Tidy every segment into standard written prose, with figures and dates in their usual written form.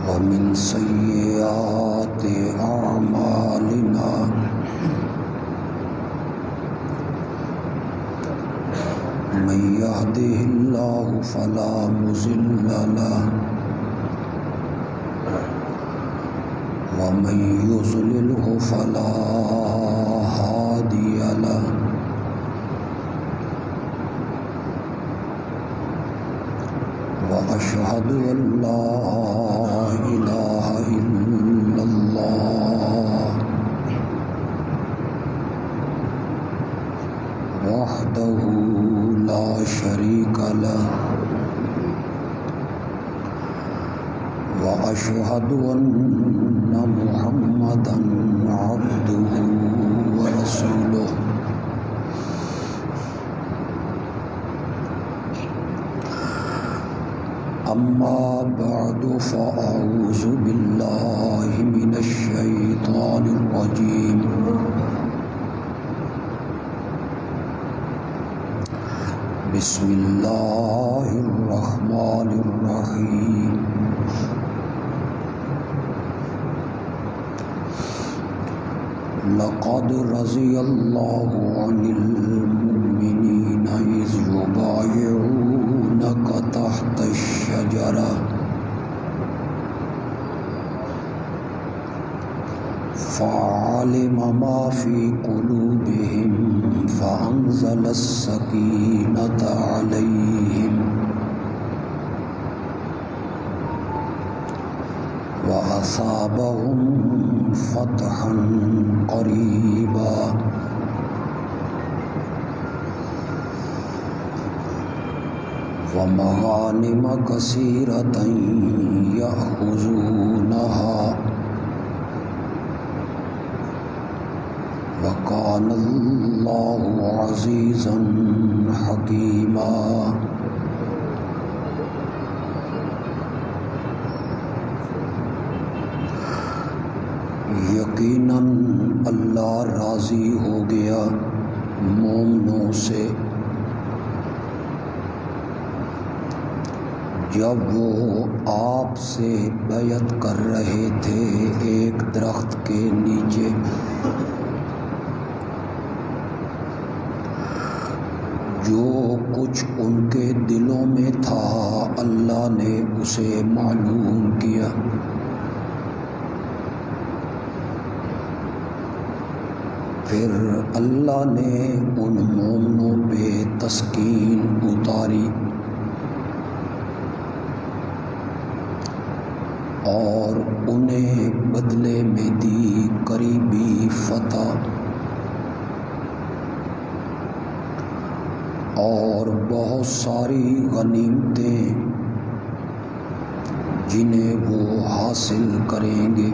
ومن سيئات أعمالنا من يهده الله فلا مضل له ومن يضلله فلا هادي له وأشهد أن لا إله إلا الله وحده لا شريك له وأشهد أن محمدا عبده ورسوله أما بعد فأعوذ بالله من الشيطان الرجيم بسم الله الرحمن الرحيم لقد رضي الله عن المؤمنين إذ يبايعونك تحت الشجرة فعلم ما في قلوبهم فأنزل السكينة عليهم وأصابهم فتحا قريبا ومغانم كثيرة يأخذونها وكان الله عزيزا حكيما یقیناً اللہ راضی ہو گیا مومنوں سے جب وہ آپ سے بیعت کر رہے تھے ایک درخت کے نیچے جو کچھ ان کے دلوں میں تھا اللہ نے اسے معلوم کیا پھر اللہ نے ان مومنوں پہ تسکین اتاری اور انہیں بدلے میں دی قریبی فتح اور بہت ساری غنیمتیں جنہیں وہ حاصل کریں گے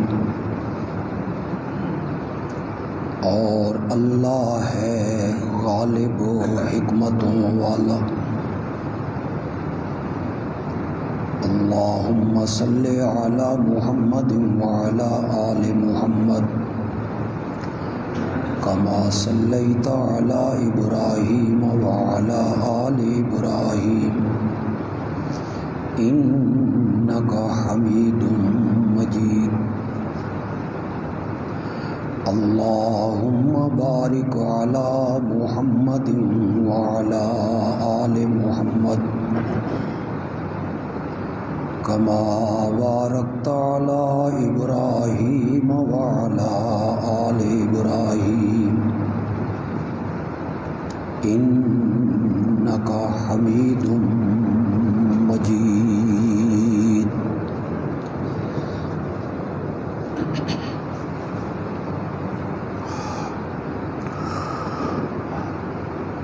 اور اللہ ہے غالب و حکمتوں والا اللہم صلی علی محمد وعلی آل محمد کما صلیت علی ابراہیم وعلی آل ابراہیم انک حمید مجید اللہم بارک علی محمد وعلی آل محمد کما بارکت علی ابراہیم وعلی آل ابراہیم انک حمید مجید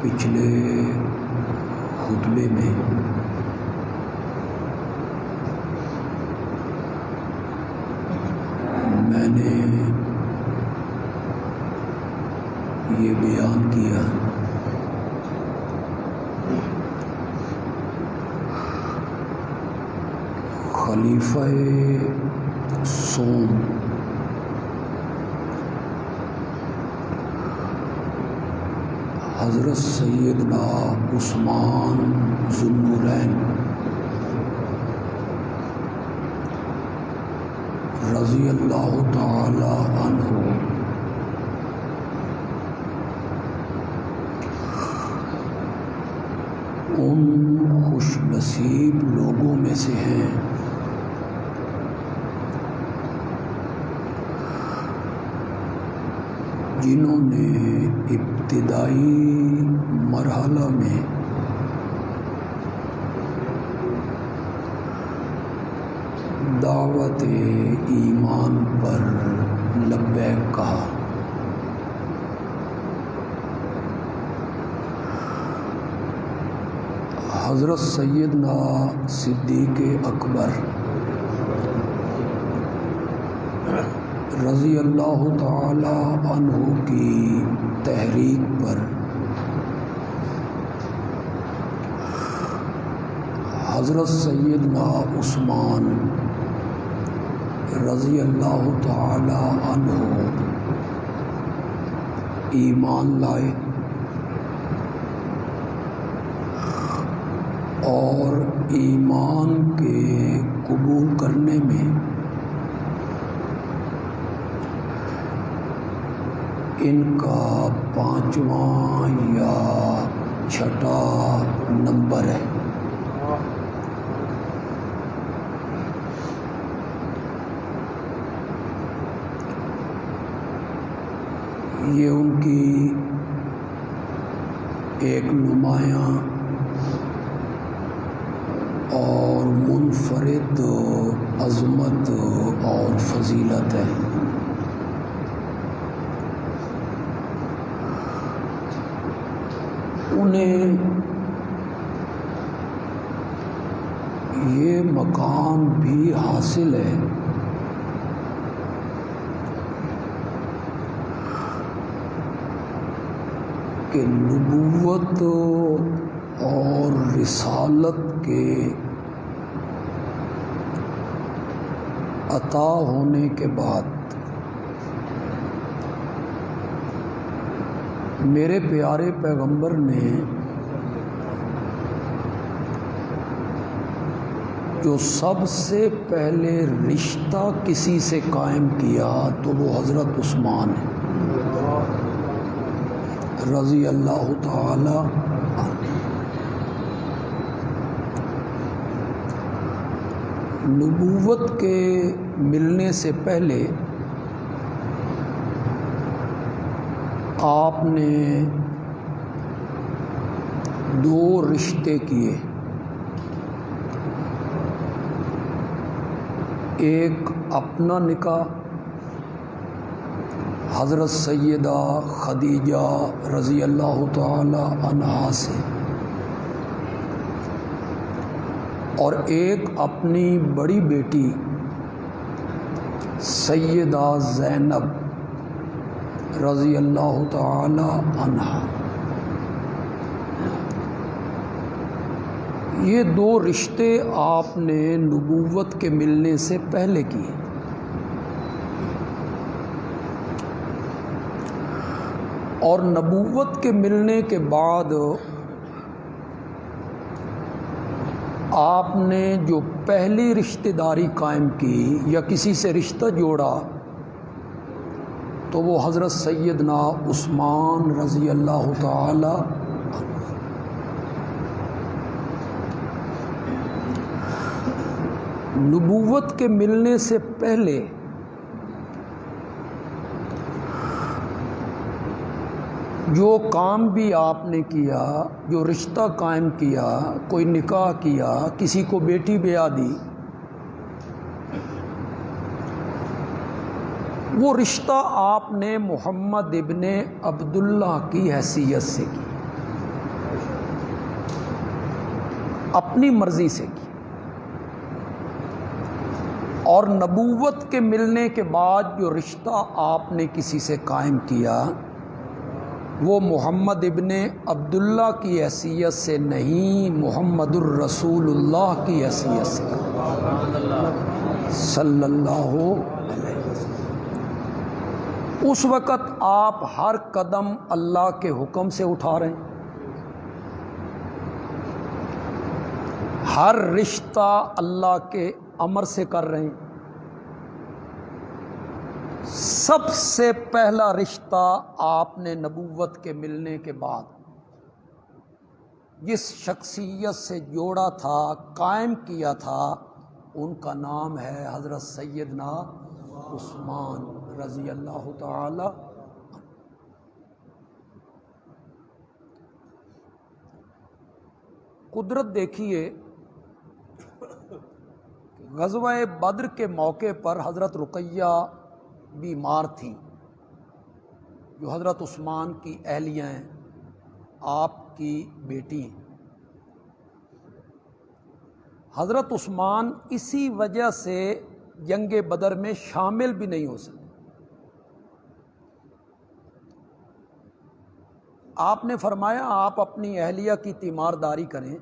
پچھلے خطبے میں میں نے یہ بیان کیا خلیفہ سوم حضرت سیدنا عثمان ذو النورین رضی اللہ تعالی عنہ ان خوش نصیب لوگوں میں سے ہیں جنہوں نے ابتدائی مرحلہ میں دعوت ایمان پر لبیک کہا، حضرت سیدنا صدیق اکبر رضی اللہ تعالی عنہ کی تحریک پر حضرت سیدنا عثمان رضی اللہ تعالی عنہ ایمان لائے اور ایمان کے قبول کرنے میں ان کا 5واں یا 6واں نمبر ہے۔ یہ ان کی ایک نمایاں اور منفرد عظمت اور فضیلت ہے۔ انہیں یہ مقام بھی حاصل ہے کہ نبوت اور رسالت کے عطا ہونے کے بعد میرے پیارے پیغمبر نے جو سب سے پہلے رشتہ کسی سے قائم کیا تو وہ حضرت عثمان ہے رضی اللہ تعالی عنہ۔ نبوت کے ملنے سے پہلے آپ نے 2 رشتے کیے، ایک اپنا نکاح حضرت سیدہ خدیجہ رضی اللہ تعالی عنہا سے، اور ایک اپنی بڑی بیٹی سیدہ زینب رضی اللہ تعالی عنہا۔ یہ 2 رشتے آپ نے نبوت کے ملنے سے پہلے کیے۔ اور نبوت کے ملنے کے بعد آپ نے جو پہلی رشتہ داری قائم کی یا کسی سے رشتہ جوڑا تو وہ حضرت سیدنا عثمان رضی اللہ تعالی عنہ۔ نبوت کے ملنے سے پہلے جو کام بھی آپ نے کیا، جو رشتہ قائم کیا، کوئی نکاح کیا، کسی کو بیٹی بیاہ دی، وہ رشتہ آپ نے محمد ابن عبداللہ کی حیثیت سے کی، اپنی مرضی سے کی۔ اور نبوت کے ملنے کے بعد جو رشتہ آپ نے کسی سے قائم کیا وہ محمد ابن عبداللہ کی حیثیت سے نہیں، محمد الرسول اللہ کی حیثیت سے صلی اللہ علیہ وسلم۔ اس وقت آپ ہر قدم اللہ کے حکم سے اٹھا رہے ہیں، ہر رشتہ اللہ کے امر سے کر رہے ہیں، سب سے پہلا رشتہ آپ نے نبوت کے ملنے کے بعد جس شخصیت سے جوڑا تھا، قائم کیا تھا، ان کا نام ہے حضرت سیدنا عثمان رضی اللہ تعالی۔ قدرت دیکھیے، غزوہ بدر کے موقع پر حضرت رقیہ بیمار تھیں، جو حضرت عثمان کی اہلیہ ہیں، آپ کی بیٹی ہیں۔ حضرت عثمان اسی وجہ سے جنگ بدر میں شامل بھی نہیں ہو سکے۔ آپ نے فرمایا آپ اپنی اہلیہ کی تیمارداری کریں،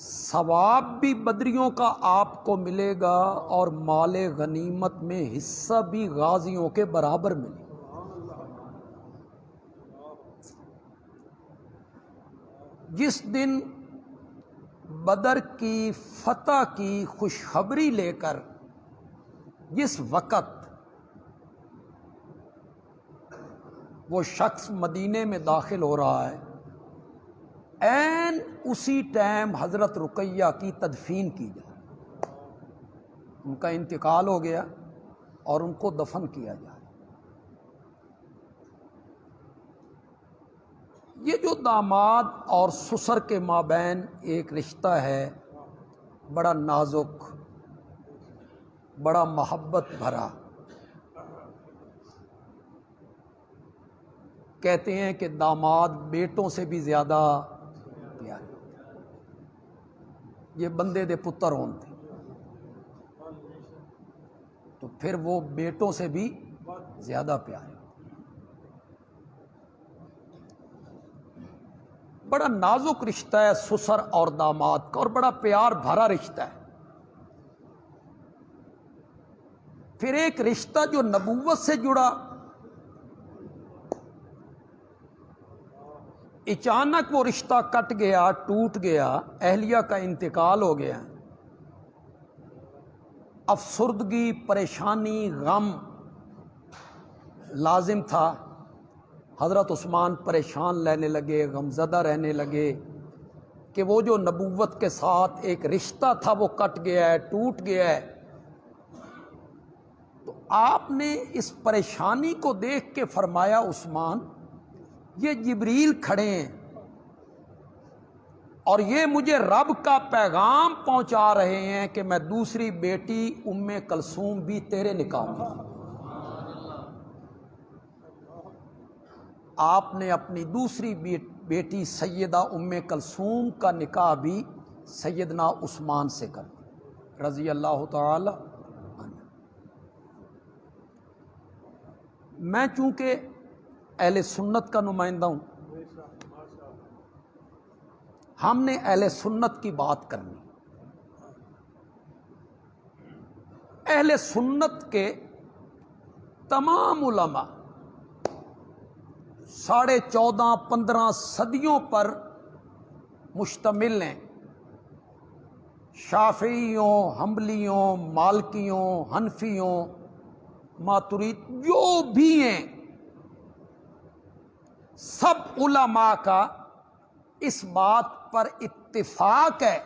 ثواب بھی بدریوں کا آپ کو ملے گا اور مال غنیمت میں حصہ بھی غازیوں کے برابر ملے گا۔ جس دن بدر کی فتح کی خوشخبری لے کر جس وقت وہ شخص مدینے میں داخل ہو رہا ہے، عین اسی ٹائم حضرت رقیہ کی تدفین کی جائے، ان کا انتقال ہو گیا اور ان کو دفن کیا جائے۔ یہ جو داماد اور سسر کے مابین ایک رشتہ ہے، بڑا نازک، بڑا محبت بھرا، کہتے ہیں کہ داماد بیٹوں سے بھی زیادہ پیارے، یہ بندے دے پتر ہون تھے تو پھر وہ بیٹوں سے بھی زیادہ پیارے۔ بڑا نازک رشتہ ہے سسر اور داماد کا، اور بڑا پیار بھرا رشتہ ہے۔ پھر ایک رشتہ جو نبوت سے جڑا، اچانک وہ رشتہ کٹ گیا، ٹوٹ گیا، اہلیہ کا انتقال ہو گیا، افسردگی، پریشانی، غم لازم تھا۔ حضرت عثمان پریشان رہنے لگے، غمزدہ رہنے لگے کہ وہ جو نبوت کے ساتھ ایک رشتہ تھا وہ کٹ گیا ہے، ٹوٹ گیا ہے۔ تو آپ نے اس پریشانی کو دیکھ کے فرمایا عثمان، یہ جبریل کھڑے ہیں اور یہ مجھے رب کا پیغام پہنچا رہے ہیں کہ میں دوسری بیٹی ام کلثوم بھی تیرے نکاح میں۔ آپ نے اپنی دوسری بیٹی سیدہ ام کلثوم کا نکاح بھی سیدنا عثمان سے کر رضی اللہ تعالی عنہ۔ میں چونکہ اہل سنت کا نمائندہ ہوں، ہم نے اہل سنت کی بات کرنی۔ اہل سنت کے تمام علماء 14.5-15 صدیوں پر مشتمل ہیں، شافعیوں، حنبلیوں، مالکیوں، حنفیوں، ماترید، جو بھی ہیں، سب علماء کا اس بات پر اتفاق ہے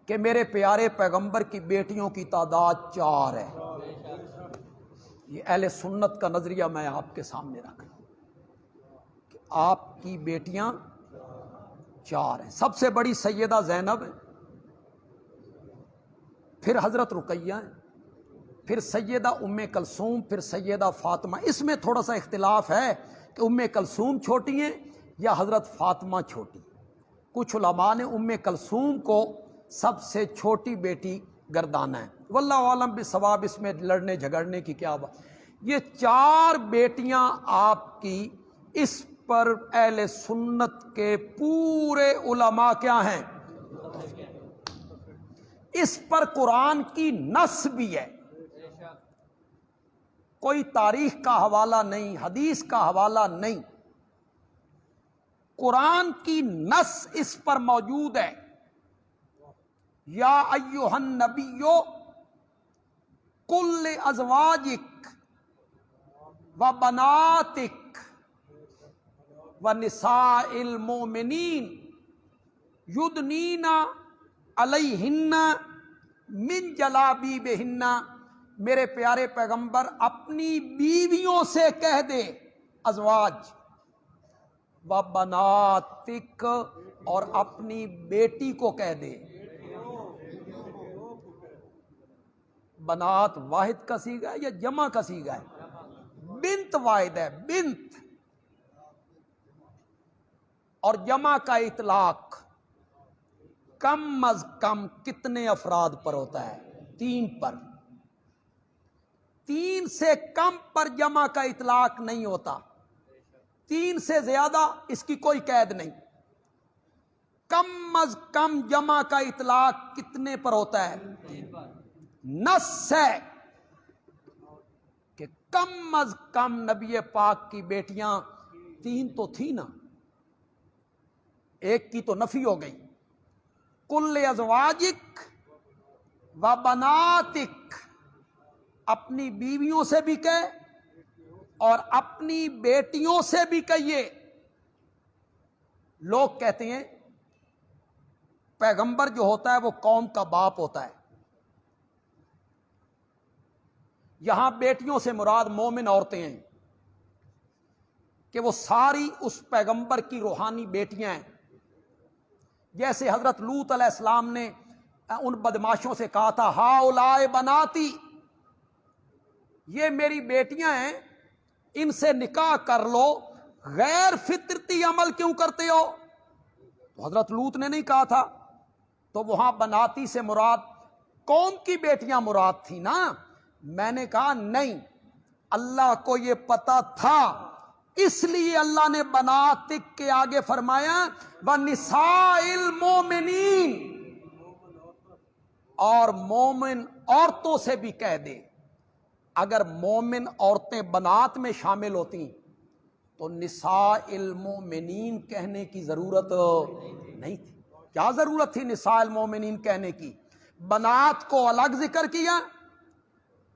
کہ میرے پیارے پیغمبر کی بیٹیوں کی تعداد 4 ہے۔ یہ اہل سنت کا نظریہ میں آپ کے سامنے رکھ رہا ہوں کہ آپ کی بیٹیاں 4 ہیں۔ سب سے بڑی سیدہ زینب ہے، پھر حضرت رقیہ ہیں، پھر سیدہ ام کلثوم، پھر سیدہ فاطمہ۔ اس میں تھوڑا سا اختلاف ہے کہ ام کلثوم چھوٹی ہیں یا حضرت فاطمہ چھوٹی۔ کچھ علماء نے ام کلثوم کو سب سے چھوٹی بیٹی گردانا ہے، واللہ عالم بالصواب، اس میں لڑنے جھگڑنے کی کیا بات۔ یہ 4 بیٹیاں آپ کی، اس پر اہل سنت کے پورے علماء کیا ہیں؟ اس پر قرآن کی نص بھی ہے، کوئی تاریخ کا حوالہ نہیں، حدیث کا حوالہ نہیں، قرآن کی نص اس پر موجود ہے۔ یا ایھا النبی قل لازواجک و بناتک و نساء المؤمنین یدنین علیہن من جلابیبہن، میرے پیارے پیغمبر اپنی بیویوں سے کہہ دے، ازواج و بناتک، اور اپنی بیٹی کو کہہ دے۔ بنات واحد کا صیغہ ہے یا جمع کا صیغہ ہے؟ بنت واحد ہے، بنت، اور جمع کا اطلاق کم از کم کتنے افراد پر ہوتا ہے؟ 3 پر۔ 3 سے کم پر جمع کا اطلاق نہیں ہوتا، 3 سے زیادہ اس کی کوئی قید نہیں۔ کم از کم جمع کا اطلاق کتنے پر ہوتا ہے؟ 3 پر۔ نص ہے کہ کم از کم نبی پاک کی بیٹیاں 3 تو تھی نا، ایک کی تو نفی ہو گئی۔ کل ازواجک و بناتک، اپنی بیویوں سے بھی کہے اور اپنی بیٹیوں سے بھی کہیے۔ لوگ کہتے ہیں پیغمبر جو ہوتا ہے وہ قوم کا باپ ہوتا ہے، یہاں بیٹیوں سے مراد مومن عورتیں ہیں کہ وہ ساری اس پیغمبر کی روحانی بیٹیاں ہیں۔ جیسے حضرت لوط علیہ السلام نے ان بدماشوں سے کہا تھا ہؤلاء بناتی، یہ میری بیٹیاں ہیں، ان سے نکاح کر لو، غیر فطرتی عمل کیوں کرتے ہو؟ تو حضرت لوط نے نہیں کہا تھا، تو وہاں بناتی سے مراد قوم کی بیٹیاں مراد تھی نا۔ میں نے کہا نہیں، اللہ کو یہ پتا تھا، اس لیے اللہ نے بناتک کے آگے فرمایا وَنِسَاءِ الْمُؤْمِنِينَ، اور مومن عورتوں سے بھی کہہ دے۔ اگر مومن عورتیں بنات میں شامل ہوتی تو نساء المؤمنین کہنے کی ضرورت نہیں تھی۔ کیا ضرورت تھی نساء المؤمنین کہنے کی؟ بنات کو الگ ذکر کیا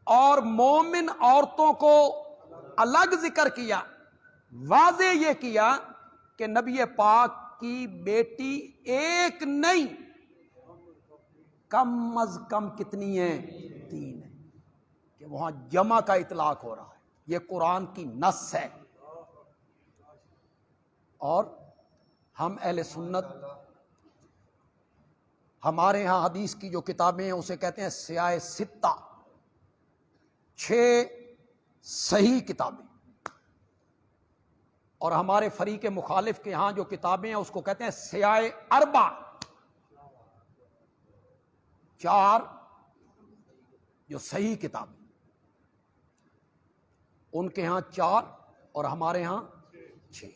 اور مومن عورتوں کو الگ ذکر کیا۔ واضح یہ کیا کہ نبی پاک کی بیٹی ایک نہیں، کم از کم کتنی ہیں؟ 3 ہیں، کہ وہاں جمع کا اطلاق ہو رہا ہے۔ یہ قرآن کی نص ہے، اور ہم اہل سنت، ہمارے ہاں حدیث کی جو کتابیں ہیں اسے کہتے ہیں سیاہ 6، 6 صحیح کتابیں، اور ہمارے فریق مخالف کے ہاں جو کتابیں ہیں اس کو کہتے ہیں سیاہ 4 4 جو صحیح کتابیں، ان کے ہاں 4 اور ہمارے ہاں 6۔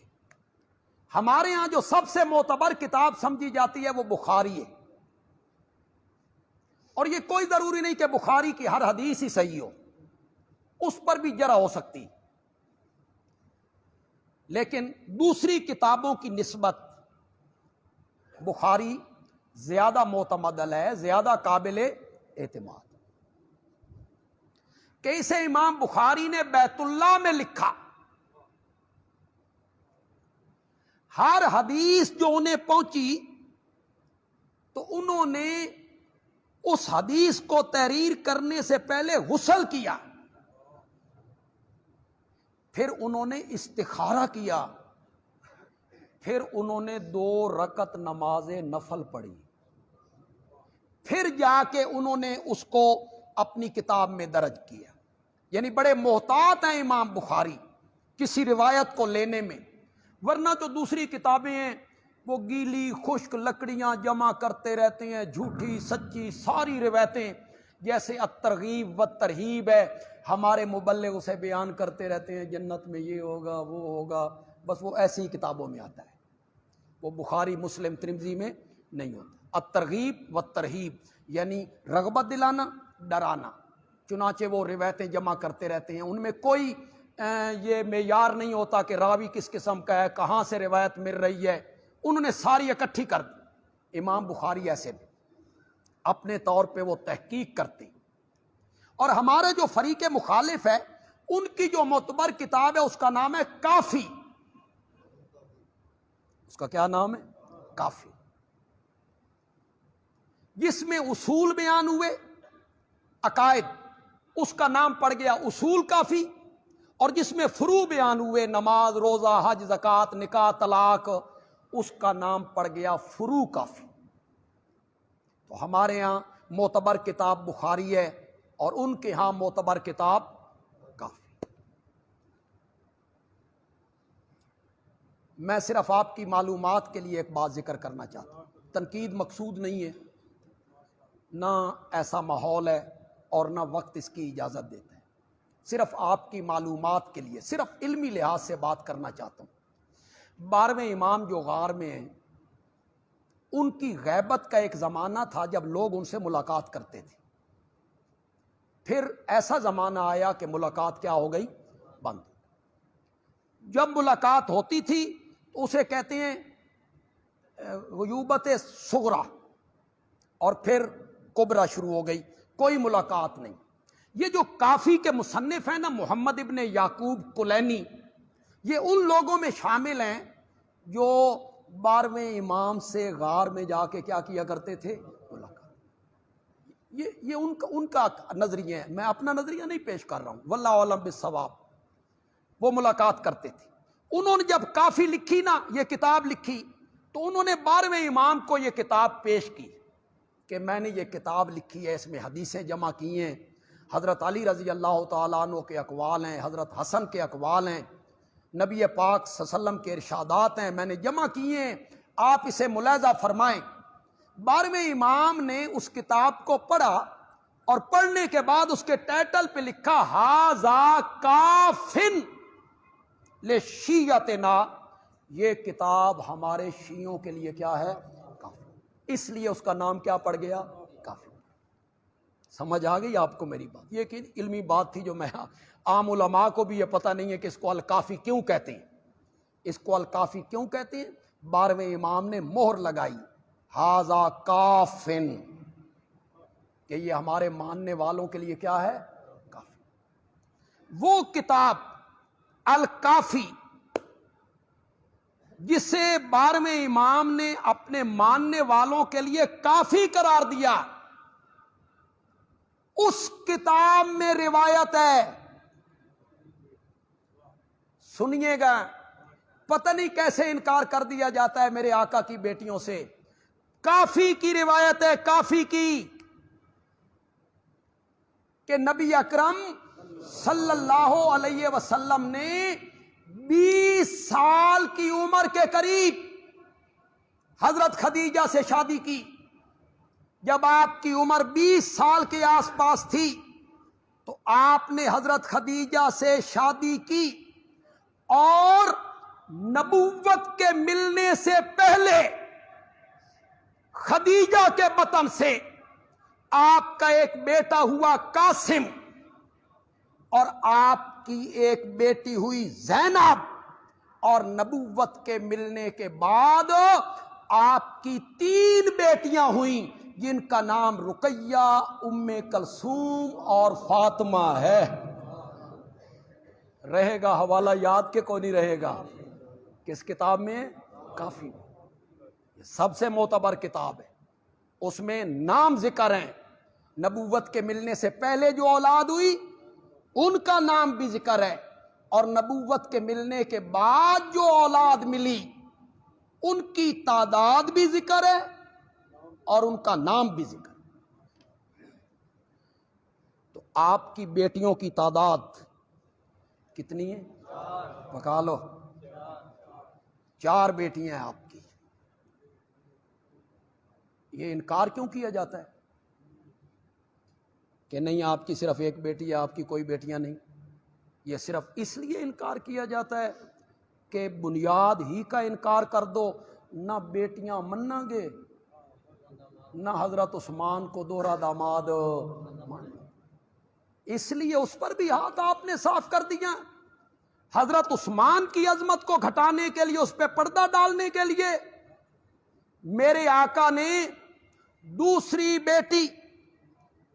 ہمارے ہاں جو سب سے معتبر کتاب سمجھی جاتی ہے وہ بخاری ہے، اور یہ کوئی ضروری نہیں کہ بخاری کی ہر حدیث ہی صحیح ہو، اس پر بھی جرح ہو سکتی، لیکن دوسری کتابوں کی نسبت بخاری زیادہ معتمد ہے، زیادہ قابل اعتماد، کہ اسے امام بخاری نے بیت اللہ میں لکھا۔ ہر حدیث جو انہیں پہنچی تو انہوں نے اس حدیث کو تحریر کرنے سے پہلے غسل کیا، پھر انہوں نے استخارہ کیا، پھر انہوں نے 2 رکعت نماز نفل پڑھی، پھر جا کے انہوں نے اس کو اپنی کتاب میں درج کیا۔ یعنی بڑے محتاط ہیں امام بخاری کسی روایت کو لینے میں، ورنہ تو دوسری کتابیں ہیں وہ گیلی خشک لکڑیاں جمع کرتے رہتے ہیں، جھوٹی سچی ساری روایتیں، جیسے الترغیب والترہیب ہے، ہمارے مبلغ اسے بیان کرتے رہتے ہیں جنت میں یہ ہوگا وہ ہوگا، بس وہ ایسی ہی کتابوں میں آتا ہے، وہ بخاری مسلم ترمذی میں نہیں ہوتا۔ الترغیب والترہیب یعنی رغبت دلانا، ڈرانا، چنانچہ وہ روایتیں جمع کرتے رہتے ہیں، ان میں کوئی یہ معیار نہیں ہوتا کہ راوی کس قسم کا ہے، کہاں سے روایت مل رہی ہے، انہوں نے ساری اکٹھی کر دی۔ امام بخاری ایسے بھی۔ اپنے طور پہ وہ تحقیق کرتے ہیں. اور ہمارے جو فریق مخالف ہے ان کی جو معتبر کتاب ہے اس کا نام ہے کافی. اس کا کیا نام ہے؟ کافی. جس میں اصول بیان ہوئے عقائد، اس کا نام پڑ گیا اصول کافی. اور جس میں فروع بیان ہوئے نماز، روزہ، حج، زکوٰۃ، نکاح، طلاق، اس کا نام پڑ گیا فروع کافی. تو ہمارے ہاں معتبر کتاب بخاری ہے اور ان کے ہاں معتبر کتاب کافی. میں صرف آپ کی معلومات کے لیے ایک بات ذکر کرنا چاہتا ہوں، تنقید مقصود نہیں ہے، نہ ایسا ماحول ہے اور نہ وقت اس کی اجازت دیتا ہے. صرف آپ کی معلومات کے لیے، صرف علمی لحاظ سے بات کرنا چاہتا ہوں. 12ویں امام جو غار میں ہیں، ان کی غیبت کا ایک زمانہ تھا جب لوگ ان سے ملاقات کرتے تھے. پھر ایسا زمانہ آیا کہ ملاقات کیا ہو گئی؟ بند. جب ملاقات ہوتی تھی تو اسے کہتے ہیں غیوبت صغرا، اور پھر کبرا شروع ہو گئی، کوئی ملاقات نہیں. یہ جو کافی کے مصنف ہیں نا، محمد ابن یعقوب کلینی، یہ ان لوگوں میں شامل ہیں جو 12ویں امام سے غار میں جا کے کیا کیا کرتے تھے؟ ملاقات. یہ ان کا نظریہ ہے، میں اپنا نظریہ نہیں پیش کر رہا ہوں، واللہ اعلم بالصواب. وہ ملاقات کرتے تھے. انہوں نے جب کافی لکھی نا، یہ کتاب لکھی، تو انہوں نے 12ویں امام کو یہ کتاب پیش کی کہ میں نے یہ کتاب لکھی ہے، اس میں حدیثیں جمع کی ہیں، حضرت علی رضی اللہ تعالیٰ عنہ کے اقوال ہیں، حضرت حسن کے اقوال ہیں، نبی پاک صلی اللہ علیہ وسلم کے ارشادات ہیں، میں نے جمع کیے ہیں، آپ اسے ملاحظہ فرمائیں. 12ویں امام نے اس کتاب کو پڑھا اور پڑھنے کے بعد اس کے ٹائٹل پہ لکھا ھذا کافن لشیعتنا، یہ کتاب ہمارے شیعوں کے لیے کیا ہے؟ کافی. اس لیے اس کا نام کیا پڑ گیا؟ کافی. سمجھ آ گئی آپ کو میری بات؟ یہ کہ علمی بات تھی جو میں عام علماء کو بھی یہ پتہ نہیں ہے کہ اس کو الکافی کیوں کہتے ہیں. اس کو الکافی کیوں کہتے ہیں؟ 12ویں امام نے مہر لگائی ھذا کافن، کہ یہ ہمارے ماننے والوں کے لیے کیا ہے؟ کافی. وہ کتاب الکافی جسے 12ویں امام نے اپنے ماننے والوں کے لیے کافی قرار دیا، اس کتاب میں روایت ہے، سنیے گا، پتہ نہیں کیسے انکار کر دیا جاتا ہے میرے آقا کی بیٹیوں سے. کافی کی روایت ہے، کافی کی، کہ نبی اکرم صلی اللہ علیہ وسلم نے 20 سال کی عمر کے قریب حضرت خدیجہ سے شادی کی. جب آپ کی عمر 20 سال کے آس پاس تھی تو آپ نے حضرت خدیجہ سے شادی کی، اور نبوت کے ملنے سے پہلے خدیجہ کے بطن سے آپ کا ایک بیٹا ہوا قاسم، اور آپ کی ایک بیٹی ہوئی زینب، اور نبوت کے ملنے کے بعد آپ کی 3 بیٹیاں ہوئیں جن کا نام رقیہ، ام کلثوم اور فاطمہ ہے. رہے گا حوالہ یاد کہ کوئی نہیں رہے گا؟ کس کتاب میں؟ کافی. یہ سب سے معتبر کتاب ہے، اس میں نام ذکر ہیں، نبوت کے ملنے سے پہلے جو اولاد ہوئی ان کا نام بھی ذکر ہے، اور نبوت کے ملنے کے بعد جو اولاد ملی ان کی تعداد بھی ذکر ہے اور ان کا نام بھی ذکر ہے. تو آپ کی بیٹیوں کی تعداد کتنی ہے؟ پکا لو، 4 بیٹیاں ہیں آپ کی. یہ انکار کیوں کیا جاتا ہے کہ نہیں آپ کی صرف ایک بیٹی ہے، آپ کی کوئی بیٹیاں نہیں؟ یہ صرف اس لیے انکار کیا جاتا ہے کہ بنیاد ہی کا انکار کر دو، نہ بیٹیاں مننا گے نہ حضرت عثمان کو دوہرا داماد مان. اس لیے اس پر بھی ہاتھ آپ نے صاف کر دیا. حضرت عثمان کی عظمت کو گھٹانے کے لیے، اس پہ پردہ ڈالنے کے لیے میرے آقا نے دوسری بیٹی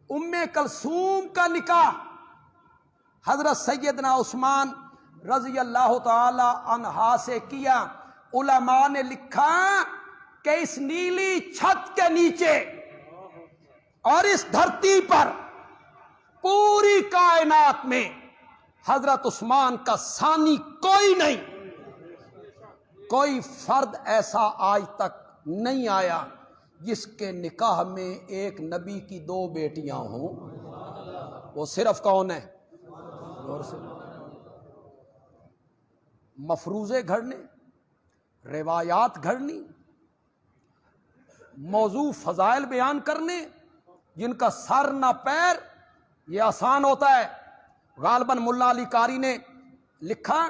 ام کلثوم کا نکاح حضرت سیدنا عثمان رضی اللہ تعالی عنہا سے کیا۔ علماء نے لکھا کہ اس نیلی چھت کے نیچے اور اس دھرتی پر پوری کائنات میں حضرت عثمان کا ثانی کوئی نہیں، کوئی فرد ایسا آج تک نہیں آیا جس کے نکاح میں ایک نبی کی 2 بیٹیاں ہوں۔ وہ صرف کون ہے؟ مفروضے گھڑنے، روایات گھڑنی، موضوع فضائل بیان کرنے جن کا سر نہ پیر، یہ آسان ہوتا ہے۔ غالباً ملا علی قاری نے لکھا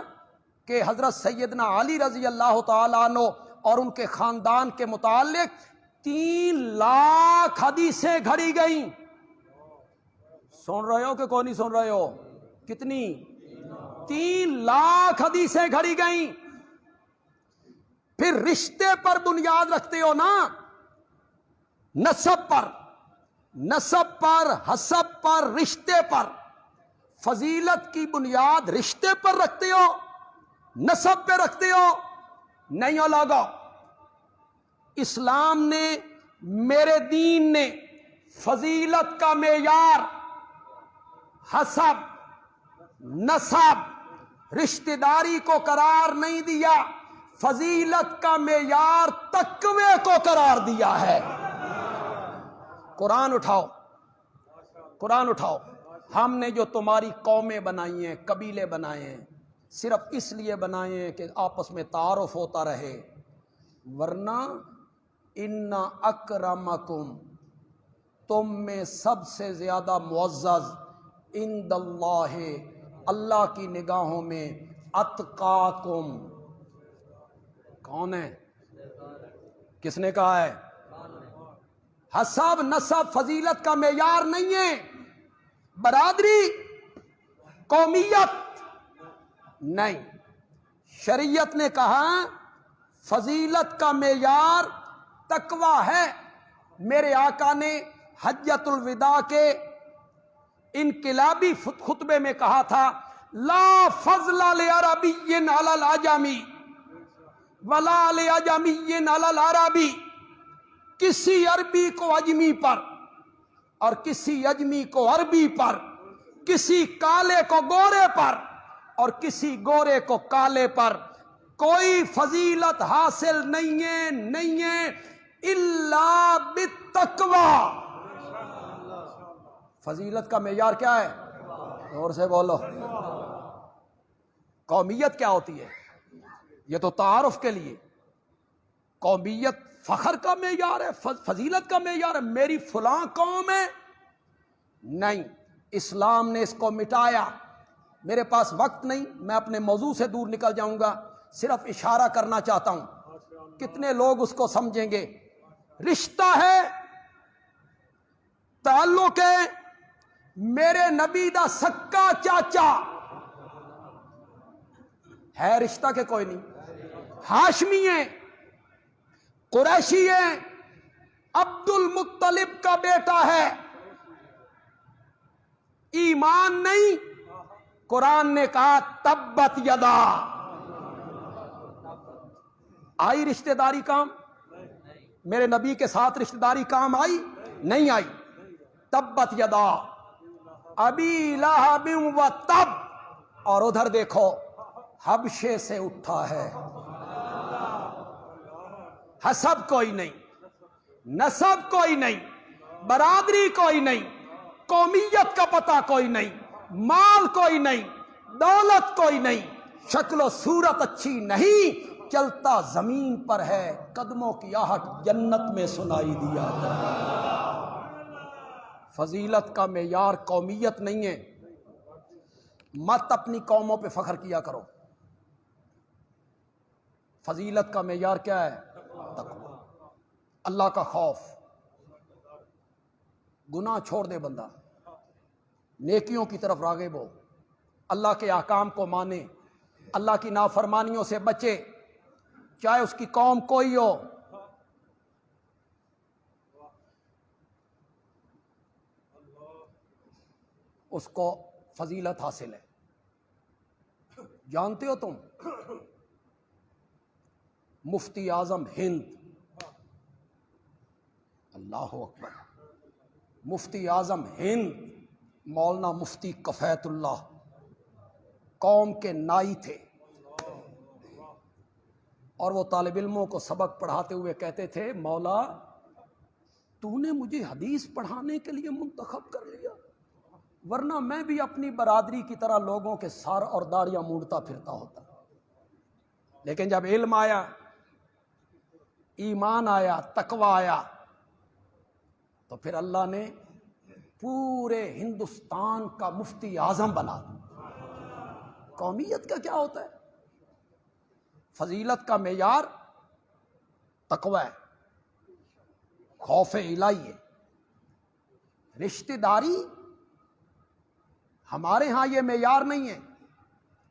کہ حضرت سیدنا علی رضی اللہ تعالیٰ عنہ اور ان کے خاندان کے متعلق 3 لاکھ حدیثیں گھڑی گئیں۔ سن رہے ہو کہ کوئی نہیں سن رہے ہو؟ کتنی؟ 3 لاکھ حدیثیں گھڑی گئیں۔ پھر رشتے پر بنیاد رکھتے ہو نا، نسب پر، حسب پر، رشتے پر۔ فضیلت کی بنیاد رشتے پر رکھتے ہو، نسب پہ رکھتے ہو؟ نہیں ہو لوگو۔ اسلام نے، میرے دین نے فضیلت کا معیار حسب، نسب، رشتہ داری کو قرار نہیں دیا، فضیلت کا معیار تقوی کو قرار دیا ہے۔ قرآن اٹھاؤ، قرآن اٹھاؤ۔ ہم نے جو تمہاری قومیں بنائی ہیں، قبیلے بنائے ہیں، صرف اس لیے بنائے ہیں کہ آپس میں تعارف ہوتا رہے، ورنہ ان اکرمکم، تم میں سب سے زیادہ معزز، عند اللہ، اللہ کی نگاہوں میں، اتقاکم، کون ہے؟ کس نے کہا ہے؟ حسب، نسب، فضیلت کا معیار نہیں ہے، برادری، قومیت نہیں۔ شریعت نے کہا فضیلت کا معیار تقوی ہے۔ میرے آقا نے حجۃ الوداع کے انقلابی خطبے میں کہا تھا، لا فضل لعربی علی العجمی ولا لعجمی علی العربی، کسی عربی کو اجمی پر اور کسی اجمی کو عربی پر، کسی کالے کو گورے پر اور کسی گورے کو کالے پر کوئی فضیلت حاصل نہیں ہے الا بالتقوی۔ فضیلت کا معیار کیا ہے؟ اور سے بولو۔ قومیت کیا ہوتی ہے؟ یہ تو تعارف کے لیے۔ قومیت فخر کا معیار ہے، فضیلت کا معیار ہے، میری فلاں قوم ہے؟ نہیں، اسلام نے اس کو مٹایا۔ میرے پاس وقت نہیں، میں اپنے موضوع سے دور نکل جاؤں گا، صرف اشارہ کرنا چاہتا ہوں، کتنے لوگ اس کو سمجھیں گے۔ رشتہ ہے، تعلق ہے، میرے نبی دا سکا چاچا ہے، رشتہ کے کوئی نہیں، ہاشمی ہے، قریشی ہے، عبد المطلب کا بیٹا ہے، ایمان نہیں۔ قرآن نے کہا تبت یدا، آئی رشتہ داری کام؟ میرے نبی کے ساتھ رشتہ داری کام آئی؟ نہیں آئی۔ تبت یدا ابی لہب و تب، اور ادھر دیکھو حبشے سے اٹھا ہے۔ حسب کوئی نہیں، نسب کوئی نہیں، برادری کوئی نہیں، قومیت کا پتہ کوئی نہیں، مال کوئی نہیں، دولت کوئی نہیں، شکل و صورت اچھی نہیں، چلتا زمین پر ہے، قدموں کی آہٹ جنت میں سنائی دیا۔ فضیلت کا معیار قومیت نہیں ہے۔ مت اپنی قوموں پہ فخر کیا کرو۔ فضیلت کا معیار کیا ہے؟ تقوی، اللہ کا خوف۔ گناہ چھوڑ دے بندہ، نیکیوں کی طرف راغب ہو، اللہ کے احکام کو مانے، اللہ کی نافرمانیوں سے بچے، چاہے اس کی قوم کوئی ہو۔ اس کو فضیلت حاصل ہے. جانتے ہو تم مفتی اعظم ہند، اللہ اکبر، مفتی اعظم ہند مولانا مفتی کفیت اللہ قوم کے نائی تھے، اور وہ طالب علموں کو سبق پڑھاتے ہوئے کہتے تھے مولا تو نے مجھے حدیث پڑھانے کے لیے منتخب کر لیا، ورنہ میں بھی اپنی برادری کی طرح لوگوں کے سر اور داڑیاں مونڈتا پھرتا ہوتا. لیکن جب علم آیا، ایمان آیا، تقوی آیا، تو پھر اللہ نے پورے ہندوستان کا مفتی اعظم بنا دیا. قومیت کا کیا ہوتا ہے؟ فضیلت کا معیار تقوی ہے، خوف الہی ہے. رشتہ داری ہمارے ہاں یہ معیار نہیں ہے،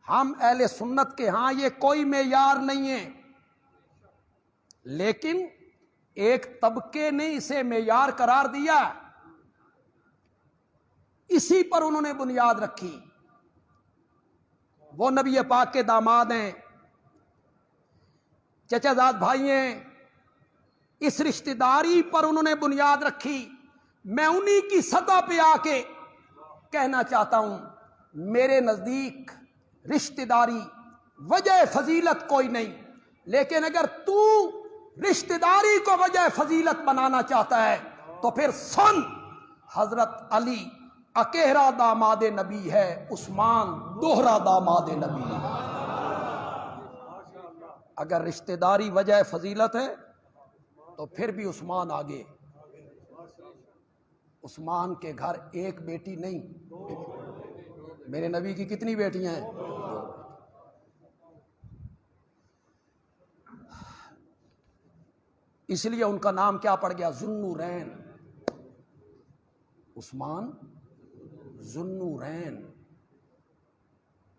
ہم اہل سنت کے ہاں یہ کوئی معیار نہیں ہے، لیکن ایک طبقے نے اسے معیار قرار دیا، اسی پر انہوں نے بنیاد رکھی. وہ نبی پاک کے داماد ہیں، چچا زاد بھائی ہیں، اس رشتہ داری پر انہوں نے بنیاد رکھی. میں انہی کی سطح پہ آ کے کہنا چاہتا ہوں میرے نزدیک رشتہ داری وجہ فضیلت کوئی نہیں، لیکن اگر تو رشتہ داری کو وجہ فضیلت بنانا چاہتا ہے تو پھر سن، حضرت علی اکیرا داماد نبی ہے، عثمان دوہرا داماد نبی ہے. اگر رشتہ داری وجہ فضیلت ہے تو پھر بھی عثمان آگے. عثمان کے گھر ایک بیٹی نہیں، میرے نبی کی کتنی بیٹیاں ہیں؟ اس لیے ان کا نام کیا پڑ گیا؟ ذوالنورین. عثمان ذوالنورین،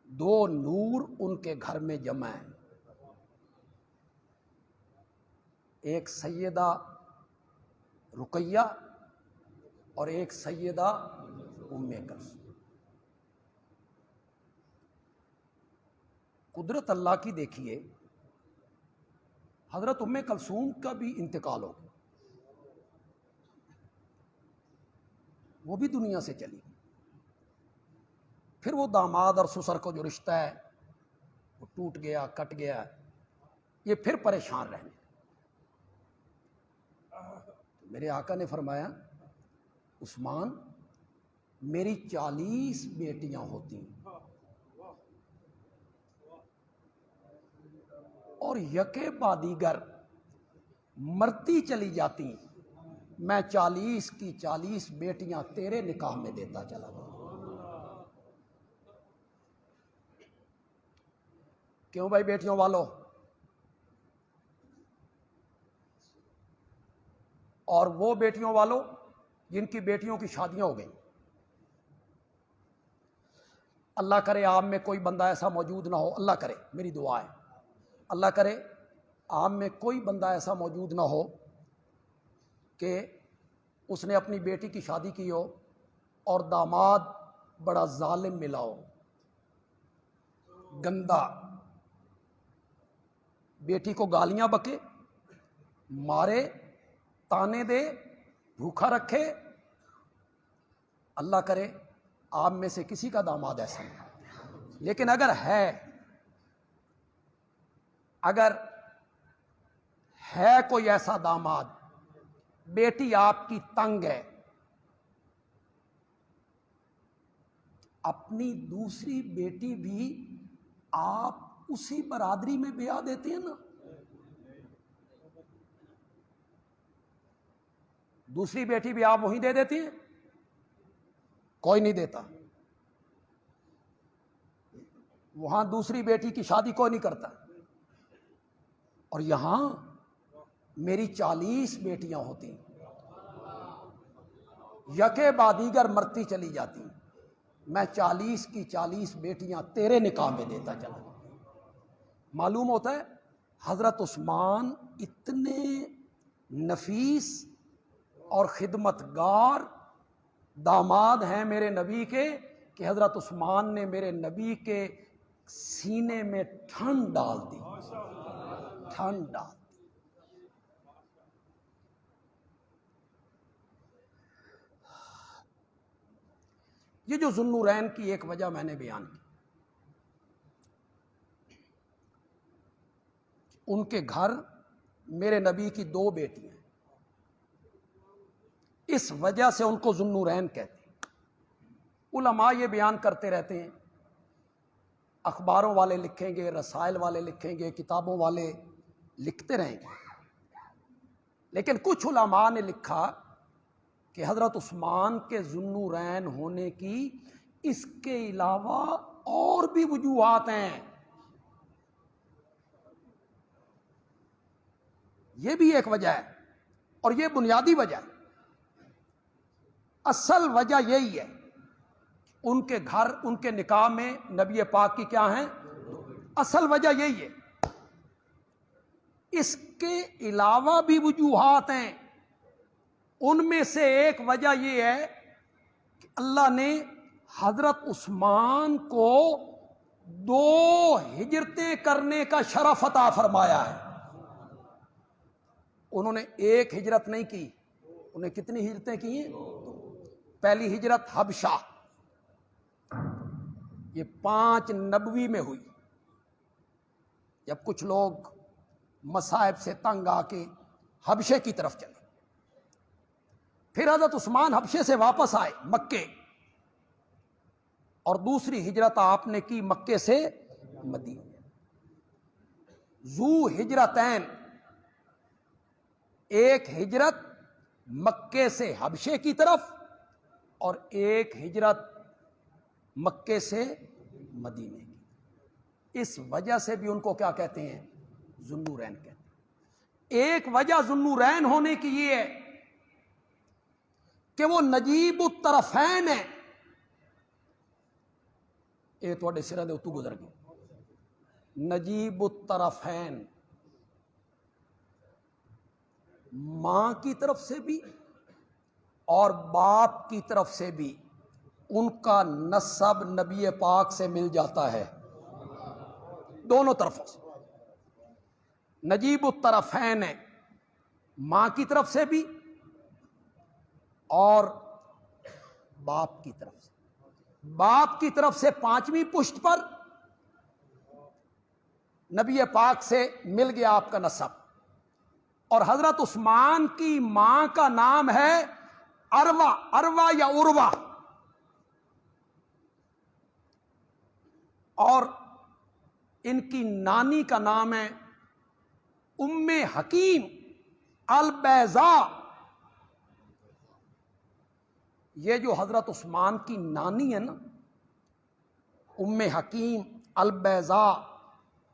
دو نور ان کے گھر میں جمع ہیں. ایک سیدہ رقیہ اور ایک سیدہ ام کلثوم. قدرت اللہ کی دیکھیے، حضرت ام کلثوم کا بھی انتقال ہو گیا، وہ بھی دنیا سے چلی. پھر وہ داماد اور سسر کو جو رشتہ ہے وہ ٹوٹ گیا، کٹ گیا، یہ پھر پریشان رہنے. میرے آقا نے فرمایا عثمان میری 40 بیٹیاں ہوتی اور یکے بعدیگر مرتی چلی جاتی، میں 40 کی 40 بیٹیاں تیرے نکاح میں دیتا چلا گیا. کیوں بھائی بیٹیوں والو؟ اور وہ بیٹیوں والوں جن کی بیٹیوں کی شادیاں ہو گئیں، اللہ کرے آپ میں کوئی بندہ ایسا موجود نہ ہو، اللہ کرے، میری دعا ہے، اللہ کرے آپ میں کوئی بندہ ایسا موجود نہ ہو کہ اس نے اپنی بیٹی کی شادی کی ہو اور داماد بڑا ظالم ملا ہو، گندا، بیٹی کو گالیاں بکے، مارے، تانے دے، بھوکا رکھے. اللہ کرے آپ میں سے کسی کا داماد ایسا نہیں. لیکن اگر ہے کوئی ایسا داماد، بیٹی آپ کی تنگ ہے، اپنی دوسری بیٹی بھی آپ اسی برادری میں بیاہ دیتے ہیں نا. دوسری بیٹی بھی آپ وہیں دے دیتی ہیں؟ کوئی نہیں دیتا. وہاں دوسری بیٹی کی شادی کوئی نہیں کرتا، اور یہاں میری 40 بیٹیاں ہوتی، یکے بعدیگر مرتی چلی جاتی، میں 40 کی 40 بیٹیاں تیرے نکاح میں دیتا چلا. معلوم ہوتا ہے حضرت عثمان اتنے نفیس اور خدمت گار داماد ہیں میرے نبی کے کہ حضرت عثمان نے میرے نبی کے سینے میں ٹھنڈ ڈال دی، ٹھنڈ ڈال دی۔ یہ جو ذوالنورین کی ایک وجہ میں نے بیان کی، ان کے گھر میرے نبی کی 2 بیٹیاں ہیں، اس وجہ سے ان کو ذوالنورین کہتے ہیں۔ علماء یہ بیان کرتے رہتے ہیں، اخباروں والے لکھیں گے، رسائل والے لکھیں گے، کتابوں والے لکھتے رہیں گے، لیکن کچھ علماء نے لکھا کہ حضرت عثمان کے ذوالنورین ہونے کی اس کے علاوہ اور بھی وجوہات ہیں۔ یہ بھی ایک وجہ ہے اور یہ بنیادی وجہ ہے۔ اصل وجہ یہی ہے، ان کے گھر، ان کے نکاح میں نبی پاک کی کیا ہیں؟ اصل وجہ یہی ہے۔ اس کے علاوہ بھی وجوہات ہیں، ان میں سے ایک وجہ یہ ہے کہ اللہ نے حضرت عثمان کو 2 ہجرتیں کرنے کا شرف عطا فرمایا ہے۔ انہوں نے 1 ہجرت نہیں کی، انہیں کتنی ہجرتیں کی ہیں؟ پہلی ہجرت حبشہ، یہ 5 نبوی میں ہوئی، جب کچھ لوگ مصائب سے تنگ آ کے حبشے کی طرف چلے۔ پھر حضرت عثمان حبشے سے واپس آئے مکے، اور دوسری ہجرت آپ نے کی مکے سے مدینے۔ ذو ہجرتین، 1 ہجرت مکے سے حبشے کی طرف اور 1 ہجرت مکے سے مدینے کی۔ اس وجہ سے بھی ان کو کیا کہتے ہیں؟ ذوالنورین کہتے ہیں۔ ایک وجہ ذوالنورین ہونے کی یہ ہے کہ وہ نجیب الطرفین ہیں۔ یہ تھوڑے سرے دے اتو گزر گئے۔ نجیب الطرفین، ماں کی طرف سے بھی اور باپ کی طرف سے بھی ان کا نسب نبی پاک سے مل جاتا ہے، دونوں طرفوں سے۔ نجیب الطرفین ہے، ماں کی طرف سے بھی اور باپ کی طرف سے۔ باپ کی طرف سے 5ویں پشت پر نبی پاک سے مل گیا آپ کا نسب، اور حضرت عثمان کی ماں کا نام ہے اروا، اروا یا عروا، اور ان کی نانی کا نام ہے ام حکیم البیضاء۔ یہ جو حضرت عثمان کی نانی ہے نا، ام حکیم البیضاء،